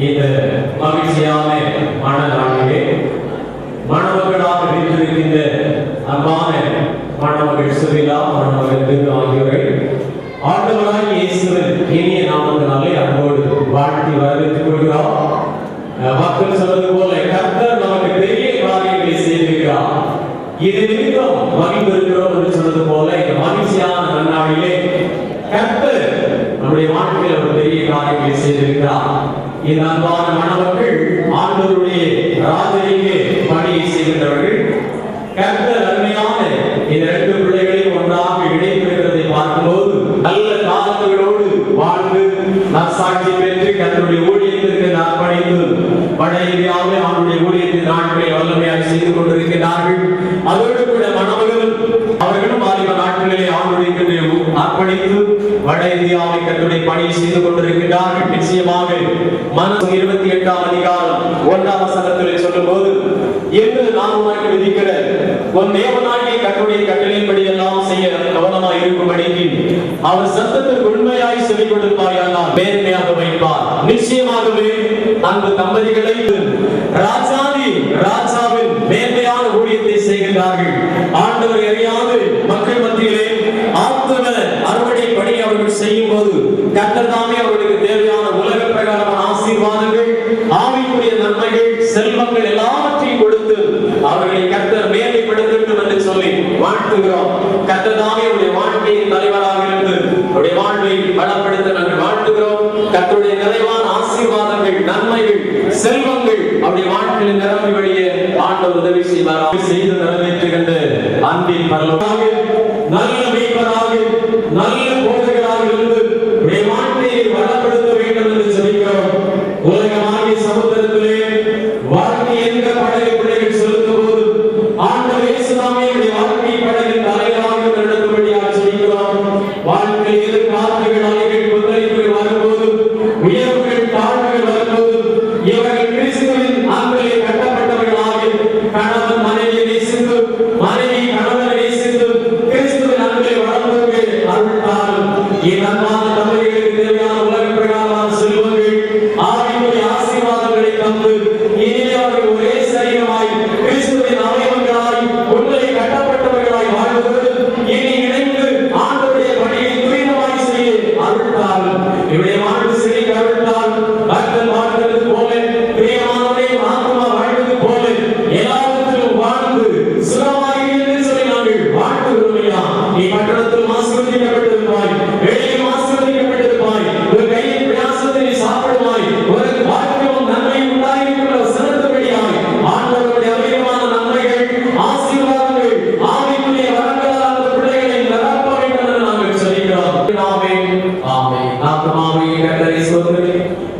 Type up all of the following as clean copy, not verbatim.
இந்த மகிழ்ச்சியான மனநாளிலே மணமகளாக வீற்றிருக்கின்ற அன்பான மணமகள் சுவிலா மணமகள் திரு ஆகியோரை ஆண்டவராகிய இயேசுவின் இனிய நாமத்தினாலே அன்போடு வாழ்த்தி வரவேற்றுக் கொள்கிறோம். மக்கள் சொல்வது போல கர்த்தர் நமக்கு பெரிய காரியங்களை செய்திருக்கிறார், இது நிமித்தம் மகிழ்ந்திருக்கிறோம் என்று சொன்னது போல இந்த மகிழ்ச்சியான நன்னாளிலே கர்த்தர் நம்முடைய வாழ்க்கையில் ஒரு பெரிய காரியங்களை செய்திருக்கிறார். இந்த அன்பான மணமக்கள் ஆண்டவருடைய ராஜரிக பணியை செய்கின்றவர்கள். கர்த்தர் அருமையான இந்த இரண்டு பிள்ளைகளையும் ஒன்றாக இணைத்திருக்கிறதை பார்க்கும்போது நல்ல காலங்களோடு வாழ்ந்து நற்சாட்சி பெற்று கர்த்தருடைய ஊழியத்திற்கு அர்ப்பணித்து வட இந்தியாவில் அவருடைய ஊழியத்தின் நாட்களை வல்லமையாக செய்து கொண்டிருக்கிறார்கள். அதோடு கூட மணமகள் அவர்களும் வாலிப நாட்களிலே அவருடைய அர்ப்பணித்து வட இந்தியாவை கர்த்தருடைய பணியை செய்து கொண்டிருக்கிறார்கள். நிச்சயமாக மனம் 28ஆம் அதிகாரம் 1ஆம் வசனத்திலே சொல்லும்போது, என்று நான் உனக்கு விதிக்கிற உன் தேவனாகிய கர்த்தருடைய கட்டளையின்படி எல்லாம் செய்ய கவனமாய் இருக்கும்படிக்கு அவர் சத்தத்திற்கு உண்மையாய் செவி கொடுப்பாயானால் மேன்மையாக வைப்பார். நிச்சயமாகவே அன்பு தம்பதிகளை ராஜாவின் மேன்மையான ஊழியத்தை செய்கிறார்கள். ஆண்டவர் அறியாது மக்கள் மத்தியிலே ஆத்தும அறுவடை பணி அவர்கள் செய்யும் போது கர்த்தர் தாமே அவர்களுக்கு தேவையான உலக பிரகாரமான ஆசீர்வாதங்கள், ஆவிக்குரிய நன்மைகள், செல்வங்கள் எல்லாவற்றையும் கொடுத்து அவர்களை கர்த்தர் மேன்மைப்படுத்தட்டும் என்று சொல்லி வாழ்த்துகிறோம். கர்த்தர் தாமே அவருடைய வாழ்க்கையின் தலைவராக இருந்து அவருடைய வாழ்வை பலப்படுத்த நாங்கள் வாழ்த்துகிறோம். கர்த்தருடைய நிறைவான ஆசீர்வாதங்கள், நன்மைகள், செல்வங்கள் அவருடைய வாழ்க்கையில் நிரம்பி வழியே ஆண்டவர் உதவி செய்வாராக செய்து நிறைவேற்றுகின்ற அன்பின் பரலோகமாக நல்ல மீட்பராக நல்ல போதகராக இருந்து உடைய வாழ்க்கையை வளப்படுத்த வேண்டும் என்று ஜெபிக்கிறோம். உலகமாகிய சமுத்திரத்திலே வாழ்க்கை என்ற படகை பிள்ளைகள் செலுத்தும் போது ஆண்டவர் இயேசுதாமே உடைய வாழ்க்கை படகின் தலைவராக நடத்தும்படியாக ஜெபிக்கிறோம். வாழ்க்கையில் எது காற்றுகள், அலைகள், கொந்தளிப்புகள் வரும்போது, உயர்வுகள், தாழ்வுகள் வரும்போது இவர்கள் கிறிஸ்துவின் அன்பிலே கட்டப்பட்டவர்களாக கணவன் மனைவியை நேசித்து, மனைவி கணவனை நேசித்து கிறிஸ்துவின் அன்பிலே வளர்ந்தவர்கள் அருள்தாரும். என் அன்பான தம்பதிகளுக்கு தேவையான உலக பிரகாரமான செல்வங்கள், ஆவிக்குரிய ஆசீர்வாதங்களை தந்து இனிமே அவர்கள் ஒரே சரீரமாய் கிறிஸ்துவின் அவயவங்களாய் உங்களை கட்டப்பட்டவர்களாய் வாழ்வதோடு இனி இணைந்து ஆண்டவருடைய பணியை துரிதமாய் செய்ய அருள்தாரும். இவருடைய வாழ்வு செழிக்க அருள்தாரும். பக்தன் வாழ்வது போல, பிரியமானவரே ஆத்மா வாழ்வது போல எல்லாவற்றிலும் வாழ்ந்து சுகமாய் என்று சொல்லி நாங்கள் வாழ்த்துகிறோம். நீ பட்டணத்தில் ஆசீர்வதிக்கப்பட்டிருப்பாய், வெளியில் ஆசீர்வதிக்கப்பட்டிருப்பாய், ஒரு கையின் பிரயாசத்தை நீ சாப்பிடுவாய், ஒரு பாக்கியமும் நன்மையும் உண்டாயிருக்கிற சிறந்தபடியாய் ஆண்டவருடைய அதிகமான நன்மைகள், ஆசீர்வாதங்கள், ஆவிக்குரிய வரங்களால் அந்த பிள்ளைகளை நிரப்ப வேண்டும் என்று நாங்கள் சொல்கிறோம். ஆமென், ஆமென். ஆத்மாவே கர்த்தரை ஸ்தோத்திரி,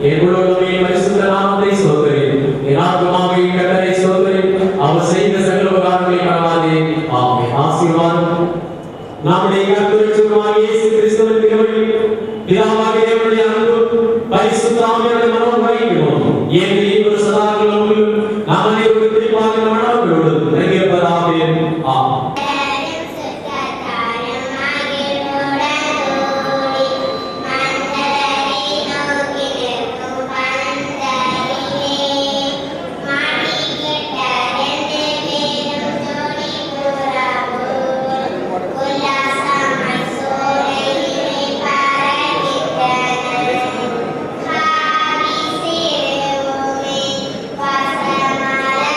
என் உள்ளமே பரிசுத்த நாமத்தை ஸ்தோத்திரி, என் ஆத்மாவே கர்த்தரை ஸ்தோத்திரி, அவர் செய்த சகல உபகாரங்களை மறவாதே. ஆமென். ஆசீர்வாதம் நம்முடைய கர்த்தருடைய இயேசு கிறிஸ்துவின் கிருபை, பிதாவாகிய தேவனுடைய அன்பு, பரிசுத்த ஆவியானவருடைய மனோமயமும் ஏக சதாகாலமும் நாம் அனைவருக்கும் பிடிப்பாக மனோமயோடு நிறைவேறுவதாக. ஆமென். Mala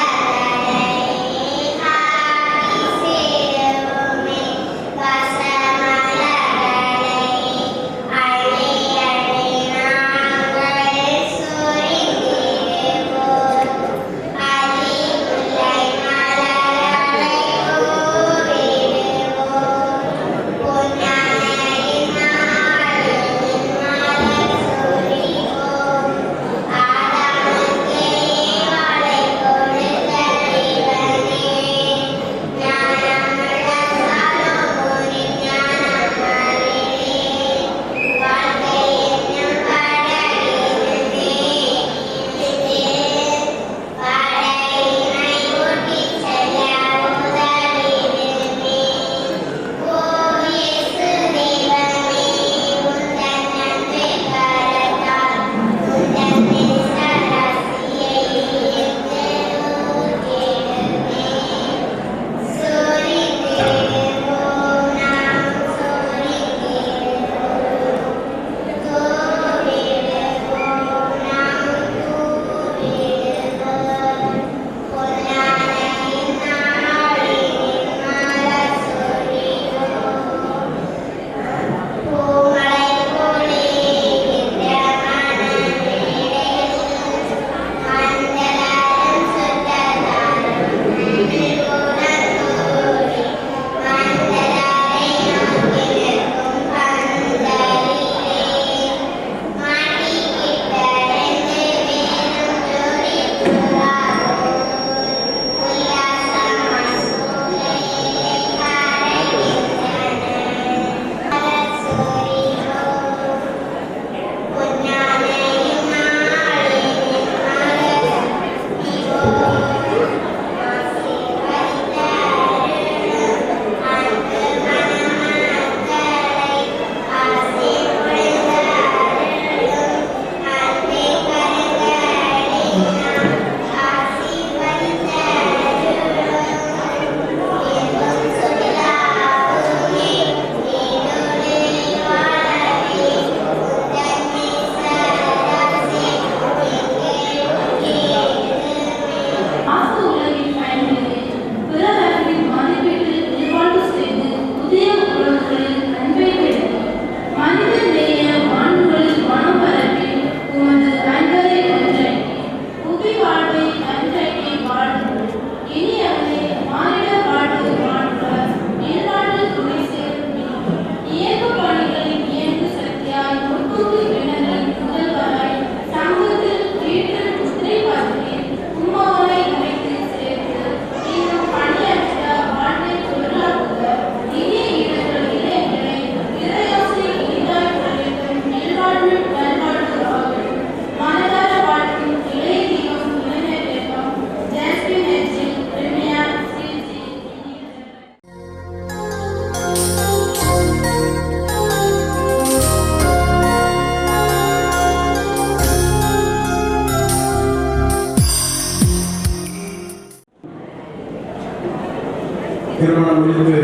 திருமணம் முடித்து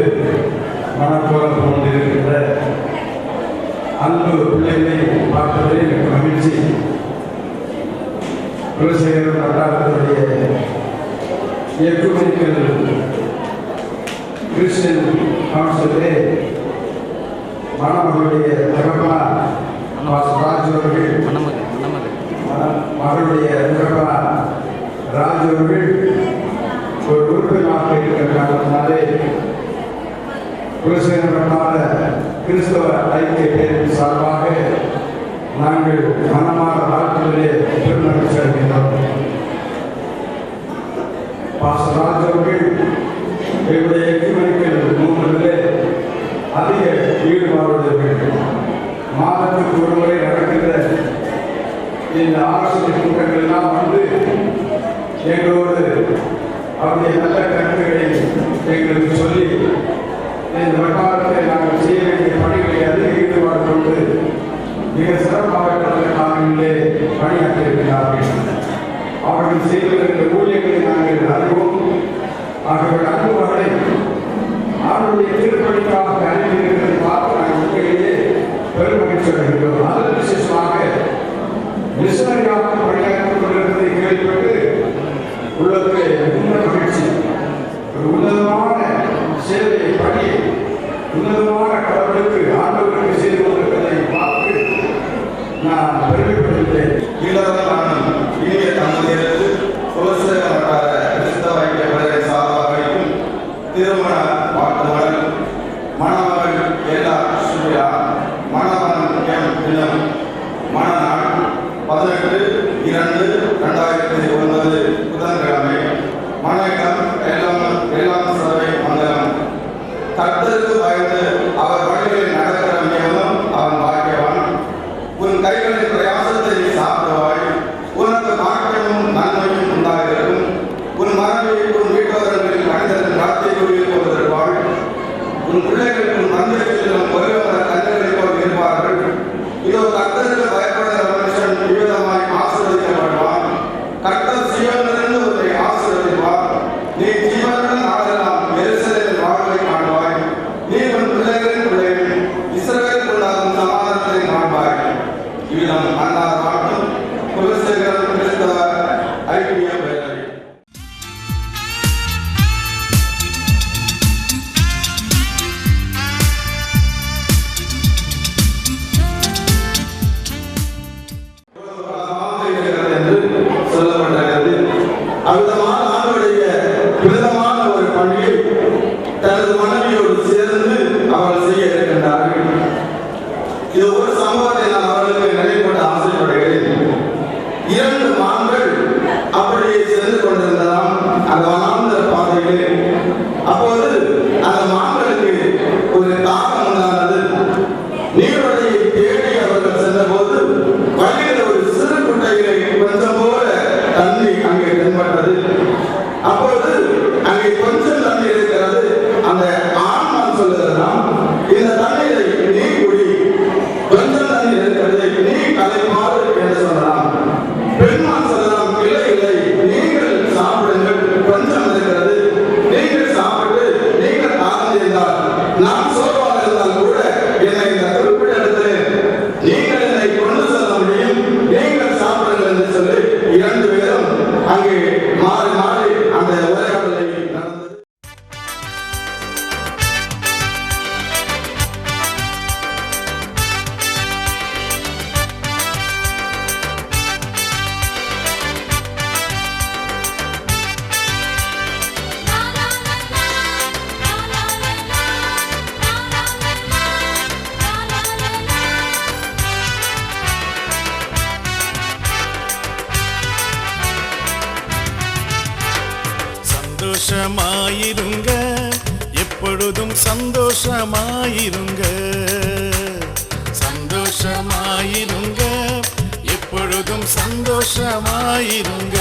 மனக்கோலம் கொண்டிருக்கின்ற அன்பு பிள்ளைகளை பார்ப்பதில் எனக்கு மகிழ்ச்சி. குலசேகரம் வட்டாரத்துடைய எக்குமெனிக்கல் கிறிஸ்டியன் கவுன்சிலே மணமகளுடைய தகப்பனார் ராஜ் அவர்கள், மகளுடைய தகப்பனார் ராஜ் அவர்கள் ஒரு உறுப்பினராக இருக்கிற காரணத்தினாலே குலசேகரம் வட்டார கிறிஸ்தவ ஐக்கிய பேரின் சார்பாக நாங்கள் மனமாற வாழ்க்கையிலே பெருமகிழ்ச்சி அடைகின்றோம். ராஜ் அவர்கள் எங்களுடைய எக்குமெனிக்கல் மூமென்றிலே அதிக ஈடுபாடுடையவர்கள். மாதத்துக்கு ஒரு முறை நடக்கின்ற இந்த ஆலோசனை கூட்டங்கள் எல்லாம் வந்து எங்களோடு அவருடைய நல்ல கருத்துக்களை எங்களுக்கு சொல்லி இந்த வட்டாரத்தை நாங்கள் செய்ய வேண்டிய பணிகளை அதிக ஈடுபாடு கொண்டு மிக சிறப்பாக கடந்த காலங்களிலே பணியாற்றியிருக்கிறார்கள். அவர்கள் செய்து வருகிற ஊழியர்களை நாங்கள் அறிவோம். ஆகவே அன்புகளை அவருடைய திருப்பணிக்காக அனுப்பியிருக்கிறதை பார்த்து நாங்கள் உண்மையிலேயே பெருமகிழ்ச்சி அடைகின்றோம். அதில் விசேஷமாக மிஷனரியாக பணியாற்றிக் கொண்டிருப்பதை கேள்விப்பட்டு உள்ளத்திலே மிகுந்த மகிழ்ச்சி. ஒரு உன்னதமான சேவை பணி உன்னதமான கடவுளுக்கு ஆண்டவர்களுக்கு செய்து கொண்டிருப்பதை பார்த்து நான் பெருமைப்படுகிறேன். இனிய தம்பதியருக்கு குலசேகரம் வட்டார கிறிஸ்தவ ஐக்கிய பேரவை சார்பாகவும் திருமண வாழ்த்துகள். மணமகள் எல்லா சூர்யா, மணமகன் எம் தினம், மணநாள் 18/2/2009 புதன்கிழமை, மணக்கம் எல்லாம் சபை மங்கலம். கர்த்தருக்கு பயந்து அவர் வழிகளில் நடக்கிற நியமம் அவன் பாக்கியவான். உன் கைகளின் பிரயாசத்தை சாப்பிடுவாய், உனக்கு பாக்கியமும் நன்மையும் உண்டாயிருக்கும். உன் மனைவி உன் வீட்டோரங்களில் மனிதன் கார்த்திகையில் கொண்டிருப்பாள். உன் பிள்ளைகள் உன் மந்திரத்திலும் ஒரே கண்களை போல் இருப்பார்கள். இதோ கர்த்தருக்கு பயப்படுகிற மனுஷன் விவிதமாய் ஆசீர்வதிக்கப்படுவான். கர்த்தர் சீயோனிலிருந்து உன்னை ஆசீர்வதிப்பார். நீ ஜீவனுடன் நாளெல்லாம் எருசலேமில் வாழ்வை காண்பாய். நீ உன் பிள்ளைகளின் பிள்ளைகள் இஸ்ரவேல் உண்டாகும் சமாதானத்தை காண்பாய். இவ்விதம் அன்னார் வாழ்த்தும் குலசேகரம் கிறிஸ்தவ ஐக்கிய பேரவை. சொல்லப்பட்டது. அவ்விதமான ஆண்டுடைய புனிதமான ஒரு பணியை தனது மனைவியோடு சேர்ந்து அவர்கள் செய்ய இருக்கின்றார்கள். இது ஒரு சம்பவத்தை நான் அவர்களுக்கு நினைவுபட ஆசைப்படுகிறேன். 2 மான்கள் அப்படியே சென்று கொண்டிருந்ததாம் அந்த வனாந்தர பாதையிலே. அப்போது அந்த மான்களுக்கு ஒரு தாகம் உண்டானது. நீர்வழியை தேடி அவர்கள் சென்றபோது வழியில் ஒரு சிறு குட்டையிலே கொஞ்சம் போல தண்ணி அங்கே தென்பட்டது. அப்பொழுது அங்கே கொஞ்சம் தண்ணீர் இருக்கிறது. அந்த ஆண்மான் சொல்லுகிறதாம், இந்த தண்ணீரை நீ குடி, கொஞ்சம் தண்ணீர் இருக்கிறது, நீ கலைமாறு என்று சொல்லலாம். பெண்மான் சொல்லலாம், இல்லை இல்லை, நீங்கள் சாப்பிடுங்கள், கொஞ்சம் இருக்கிறது, நீங்கள் சாப்பிட்டு நீங்கள் தாகம் செய்தால் நான் சோர்வாக இருந்தால் கூட என்னை இந்த குறிப்பிட்ட இடத்துல நீங்கள் என்னை கொண்டு செல்ல முடியும், நீங்கள் சாப்பிடுங்கள் என்று சொல்லி 2 பேரும் அங்கே மாறி மாறி அந்த உரையாடலை நடந்தது. சந்தோஷமாயிருங்க, எப்பொழுதும் சந்தோஷமாயிருங்க. சந்தோஷமாயிருங்க, எப்பொழுதும் சந்தோஷமாயிருங்க.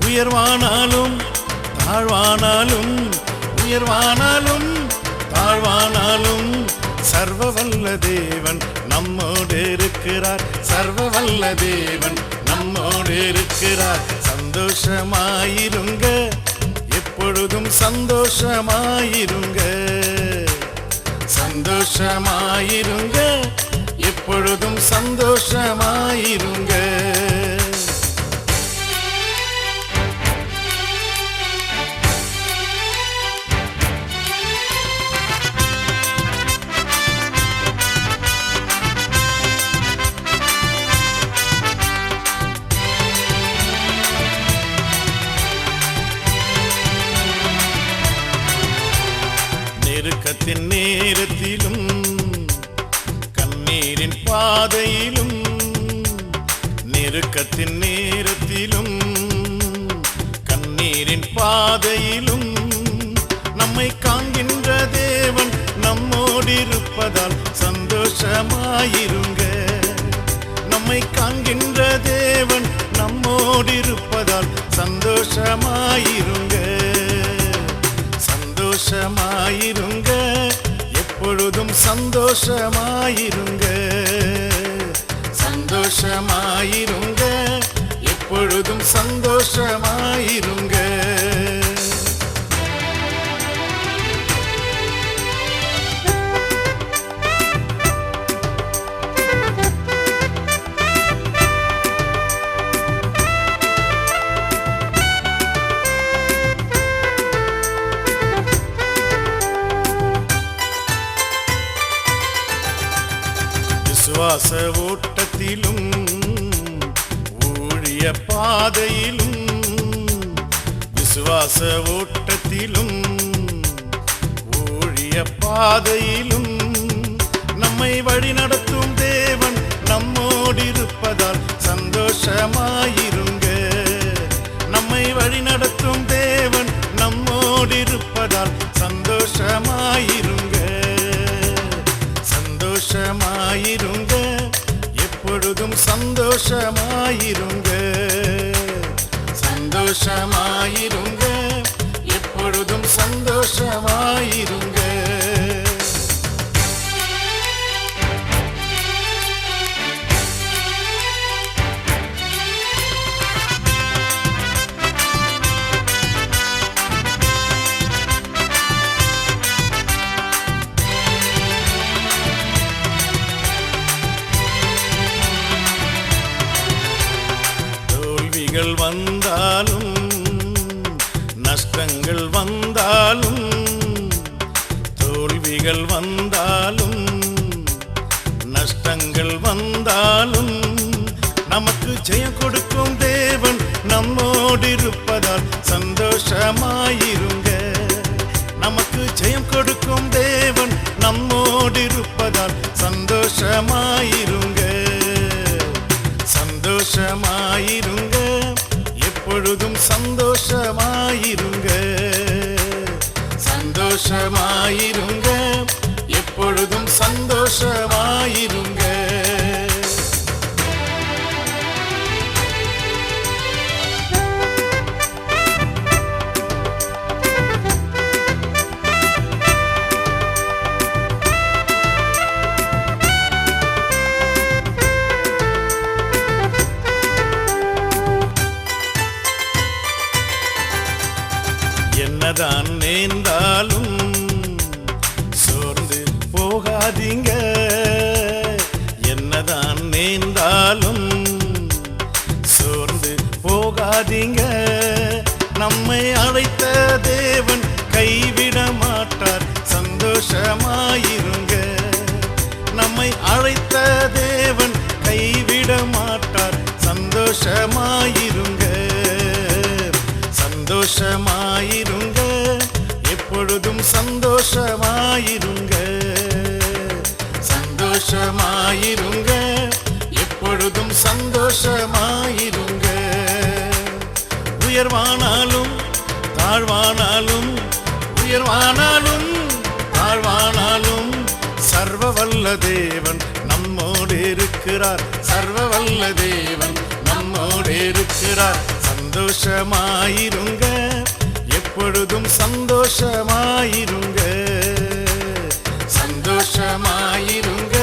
உயர்வானாலும் தாழ்வானாலும், உயர்வானாலும் தாழ்வானாலும் சர்வ வல்ல தேவன் நம்மோடு இருக்கிறார். சர்வ வல்ல தேவன் நம்மோடு இருக்கிறார். சந்தோஷமாயிருங்க, எப்பொழுதும் சந்தோஷமாயிருங்க, சந்தோஷமாயிருங்க, எப்பொழுதும் சந்தோஷமாயிருங்க. நெருக்கத்தின் நேரத்திலும் கண்ணீரின் பாதையிலும், நெருக்கத்தின் நேரத்திலும் கண்ணீரின் பாதையிலும் நம்மை காண்கின்ற தேவன் நம்மோடிருப்பதால் சந்தோஷமாயிருங்க. நம்மை காண்கின்ற தேவன் நம்மோடிருப்பதால் சந்தோஷமாயிருங்க, சந்தோஷமாயிருங்க, எப்பொழுதும் சந்தோஷமாயிருங்க, சந்தோஷமாயிருங்க, எப்பொழுதும் சந்தோஷமாயிருங்க. விசுவாச ஓட்டத்திலும் ஊழிய பாதையிலும், விசுவாச ஓட்டத்திலும் ஊழிய பாதையிலும் நம்மை வழிநடத்தும் தேவன் நம்மோடிருப்பதால் சந்தோஷமாயிருங்க. நம்மை வழிநடத்தும் தேவன் நம்மோடிருப்பதால் சந்தோஷமாயிருங்க, சந்தோஷமாயிருங்க, எப்பொழுதும் சந்தோஷமாயிருங்க, சந்தோஷமாயிருங்க, எப்பொழுதும் சந்தோஷமாயிருங்க. தோல்விகள் வந்தாலும் நஷ்டங்கள் வந்தாலும், தோல்விகள் வந்தாலும் நஷ்டங்கள் வந்தாலும் நமக்கு ஜெயம் கொடுக்கும் தேவன் நம்மோடிருப்பதால் சந்தோஷமாயிருங்க. நமக்கு ஜெயம் கொடுக்கும் தேவன் நம்மோடிருப்பதால் சந்தோஷமாயிருங்க, சந்தோஷமாயிருங்க, எப்பொழுதும் சந்தோஷமாயிருங்க, சந்தோஷமாயிருங்க, எப்பொழுதும் சந்தோஷமாயிருங்க. என்னதான் நேர்ந்தாலும் சோர்ந்து போகாதீங்க, என்னதான் நேர்ந்தாலும் சோர்ந்து போகாதீங்க. நம்மை அழைத்த தேவன் கைவிட மாட்டார், சந்தோஷமாயிருங்க. நம்மை அழைத்த தேவன் கைவிட மாட்டார், சந்தோஷமாயிருங்க, சந்தோஷமாயிருங்க, எப்பொழுதும் சந்தோஷமாயிருங்க, சந்தோஷமாயிருங்க, எப்பொழுதும் சந்தோஷமாயிருங்க. உயர்வானாலும் தாழ்வானாலும், உயர்வானாலும் தாழ்வானாலும் சர்வ வல்ல தேவன் நம்மோடு இருக்கிறார், சர்வ வல்ல தேவன் நம்மோடு இருக்கிறார். சந்தோஷமாயிருங்க, எப்பொழுதும் சந்தோஷமாயிருங்க, சந்தோஷமாயிருங்க,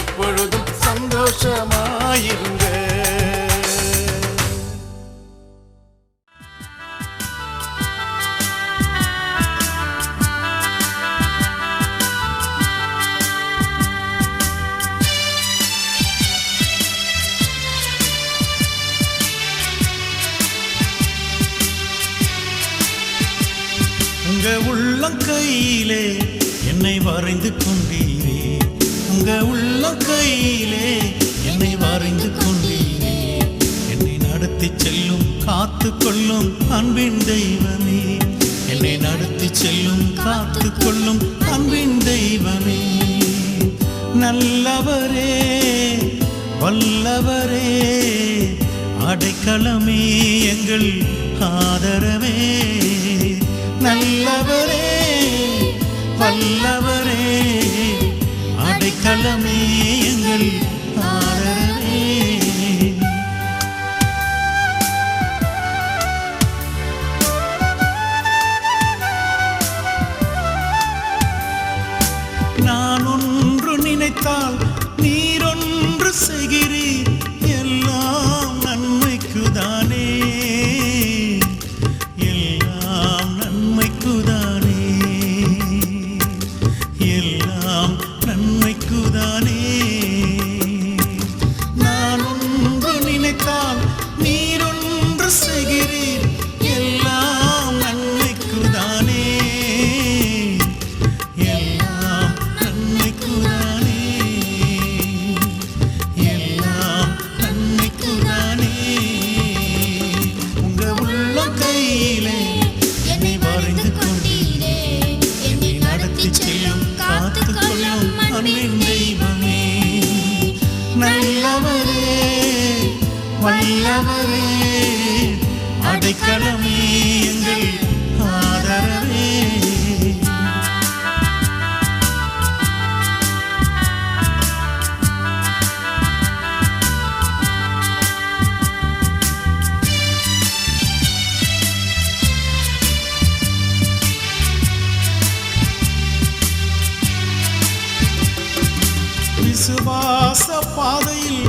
எப்பொழுதும் சந்தோஷமாயிருங்க. உள்ளங்கையிலே என்னை வரைந்து கொண்டீரே, உங்க உள்ளங்கையிலே என்னை வரைந்து கொண்டீரே. என்னை நடத்தி செல்லும் காத்து கொள்ளும் அன்பின் தெய்வமே, என்னை நடத்தி செல்லும் காத்து கொள்ளும் அன்பின் தெய்வமே. நல்லவரே வல்லவரே அடைக்கலமே எங்கள் ஆதரவே. நல்லவரே வல்லவரே அடைக்கலமே எங்கள் ஆதரவே. நான் ஒன்று நினைத்தால் நீரொன்று செய்கிறீர், எல்லாம் நன்மைக்குதானே, எல்லாம் நன்மைக்குதானே, எல்லாம் நன்மைக்குதானே. நான் ஒன்று நினைத்தால் நீரொன்று செய்கிறீர், எல்லாம் நன்மைக்குதானே, எல்லாம் நன்மைக்குதானே, எல்லாம் நன்மைக்குதானே. உங்க உள்ளங்கையிலே என்னை வரைந்து கொண்டீரே, என்னை நடத்தி செல்லும் காத்து கொள்ளும் அன்பின் தெய்வமே. நல்லவரே வல்லவரே அடைக்கலமே எங்கள் ஆதரவே. விசுவாச பாதையில்